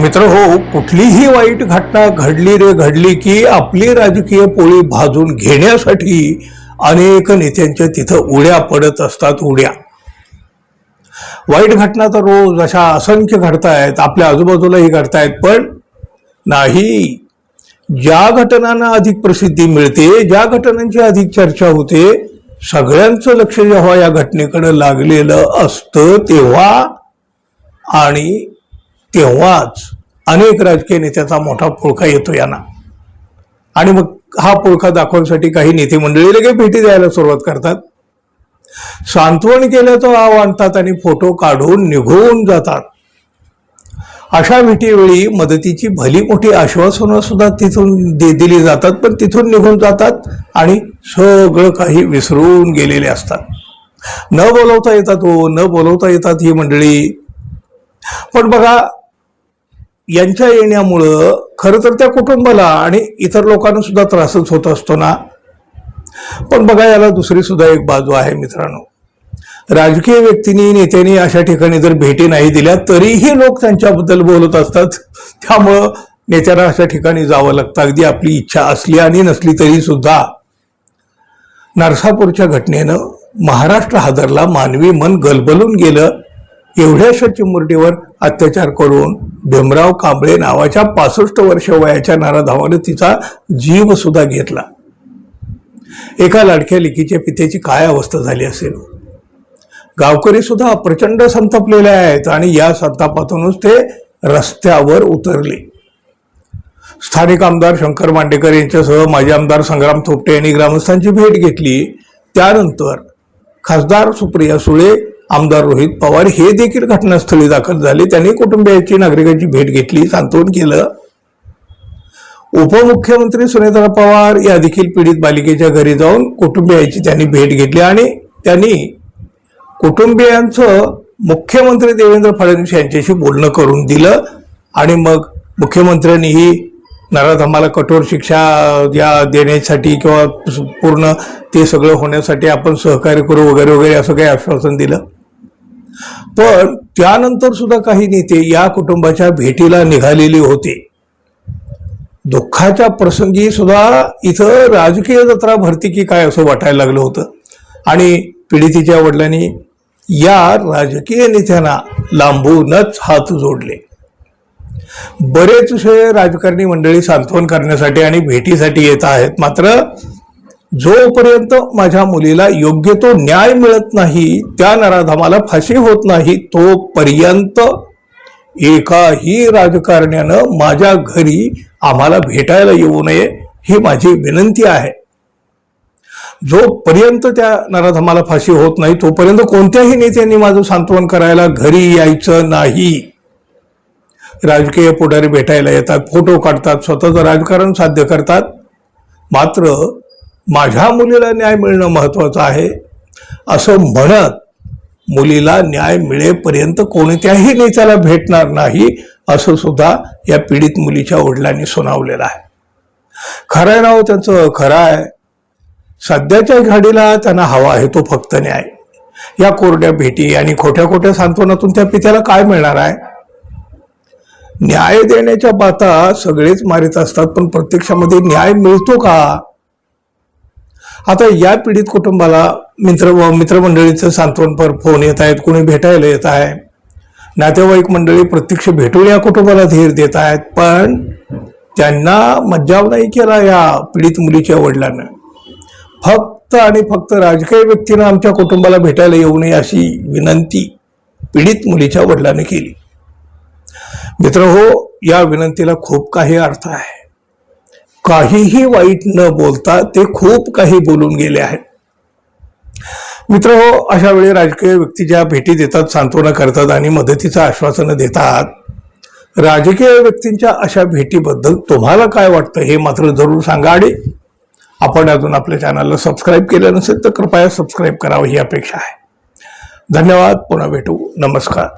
मित्र हो, कुठलीही वाईट घटना घडली की आपली राजकीय पोळी भाजून घेण्यासाठी अनेक नेत्यांच्या तिथं उड्या पडत असतात. उड्या वाईट घटना तर रोज अशा असंख्य घडतायत, आपल्या आजूबाजूलाही घडतायत. पण नाही, ज्या घटनांना अधिक प्रसिद्धी मिळते, ज्या घटनांची अधिक चर्चा होते, सगळ्यांचं लक्ष जेव्हा या घटनेकडे लागलेलं असतं तेव्हाच अनेक राजकीय नेत्याचा मोठा पुळका येतो यांना. आणि मग हा पुळका दाखवण्यासाठी काही नेते मंडळी लगेच भेटी द्यायला सुरुवात करतात. सांत्वन केलं तो आव आणतात आणि फोटो काढून निघून जातात. अशा भेटीवेळी मदतीची भली मोठी आश्वासनं सुद्धा तिथून दिली जातात, पण तिथून निघून जातात आणि सगळं काही विसरून गेलेले असतात. न बोलवता येतात ही मंडळी. पण बघा, यांच्या येण्यामुळं खरं तर त्या कुटुंबाला आणि इतर लोकांना सुद्धा त्रासच होत असतो ना. पण बघा, याला दुसरी सुद्धा एक बाजू आहे मित्रांनो. राजकीय व्यक्तींनी, नेत्यांनी अशा ठिकाणी जर भेटी नाही दिल्या तरीही लोक त्यांच्याबद्दल बोलत असतात. त्यामुळं नेत्यांना अशा ठिकाणी जावं लागतं, अगदी आपली इच्छा असली आणि नसली तरी सुद्धा. नरसापूरच्या घटनेनं महाराष्ट्र हादरला, मानवी मन गलबलून गेलं. एवढ्याशा चिमुरडीवर अत्याचार करून भीमराव कांबळे नावाच्या 65 वर्ष वयाच्या नराधमानं तिचा जीव सुद्धा घेतला. एका लाडक्या लेकीच्या पित्याची काय अवस्था झाली असेल. गावकरी सुद्धा प्रचंड संतापलेले आहेत आणि या संतापातूनच ते रस्त्यावर उतरले. स्थानिक आमदार शंकर मांडेकर यांच्यासह माजी आमदार संग्राम थोपटे यांनी ग्रामस्थांची भेट घेतली. त्यानंतर खासदार सुप्रिया सुळे, आमदार रोहित पवार हे देखील घटनास्थळी दाखल झाले. त्यांनी कुटुंबियांची, नागरिकांची भेट घेतली, सांत्वन केलं. उपमुख्यमंत्री सुनेत्रा पवार या देखील पीडित बालिकेच्या घरी जाऊन कुटुंबियांची त्यांनी भेट घेतली आणि त्यांनी कुटुंबियांचं मुख्यमंत्री देवेंद्र फडणवीस यांच्याशी बोलणं करून दिलं. आणि मग मुख्यमंत्र्यांनीही नराधमाला कठोर शिक्षा देण्यासाठी किंवा पूर्ण ते सगळं होण्यासाठी आपण सहकार्य करू वगैरे वगैरे असं काही आश्वासन दिलं. पण त्यानंतर सुद्धा काही नेते या कुटुंबाच्या भेटीला निघालेले होते. दुःखाच्या प्रसंगी सुद्धा इथं राजकीय जत्रा भरती की काय असं वाटायला लागलं होतं. आणि पीडितेच्या वडिलांनी या राजकीय नेत्यांना लांबूनच हात जोडले. बरेचसे राजकारणी मंडळी सांत्वन करण्यासाठी आणि भेटीसाठी येत आहेत. मात्र जोपर्यंत माझ्या मुलीला योग्य तो न्याय मिळत नाही, त्या नराधमाला फाशी होत नाही, तोपर्यंत एकाही राजकारण्यानं माझ्या घरी आम्हाला भेटायला येऊ नये, ही माझी विनंती आहे. जोपर्यंत त्या नराधमाला फाशी होत नाही तोपर्यंत कोणत्याही नेत्यांनी माझं सांत्वन करायला घरी यायचं नाही. राजकीय पुढारी भेटायला येतात, फोटो काढतात, स्वतःचं राजकारण साध्य करतात. मात्र माझ्या मुलीला न्याय मिळणं महत्वाचं आहे असं म्हणत मुलीला न्याय मिळेपर्यंत कोणत्याही नेत्याला भेटणार नाही असं सुद्धा या पीडित मुलीच्या वडिलांनी सुनावलेलं आहे. खरं आहे ना, त्यांचं खरं आहे. सध्याच्या घडीला त्यांना हवा आहे तो फक्त न्याय. या कोरड्या भेटी आणि खोट्या खोट्या सांत्वनातून त्या पित्याला काय मिळणार आहे. न्याय देण्याच्या बाता सगळेच मारित असतात, पण प्रत्यक्षामध्ये न्याय मिळतो का. आता या पीडित कुटुंबाला मित्रमंडळीचं सांत्वन पर फोन येत आहेत, कोणी भेटायला येत आहे, नातेवाईक मंडळी प्रत्यक्ष भेटून या कुटुंबाला धीर देत आहेत. पण त्यांना मज्जाव नाही केला या पीडित मुलीच्या वडिलांना. फक्त आणि फक्त राजकीय व्यक्तीनं आमच्या कुटुंबाला भेटायला येऊ नये अशी विनंती पीडित मुलीच्या वडिलांनी केली. मित्र हो, या विनंतीला खूप काही अर्थ आहे. काहीही वाईट न बोलता ते खूप काही बोलून गेले आहेत. मित्र हो, अशा वेळी राजकीय व्यक्ती ज्या भेटी देतात, सांत्वना करतात आणि मदतीचं आश्वासनं देतात, राजकीय व्यक्तींच्या अशा भेटीबद्दल तुम्हाला काय वाटतं हे मात्र जरूर सांगा. आणि आपण अजून आपल्या चॅनलला सबस्क्राईब केलं नसेल तर कृपया सबस्क्राईब करावं ही अपेक्षा आहे. धन्यवाद. पुन्हा भेटू. नमस्कार.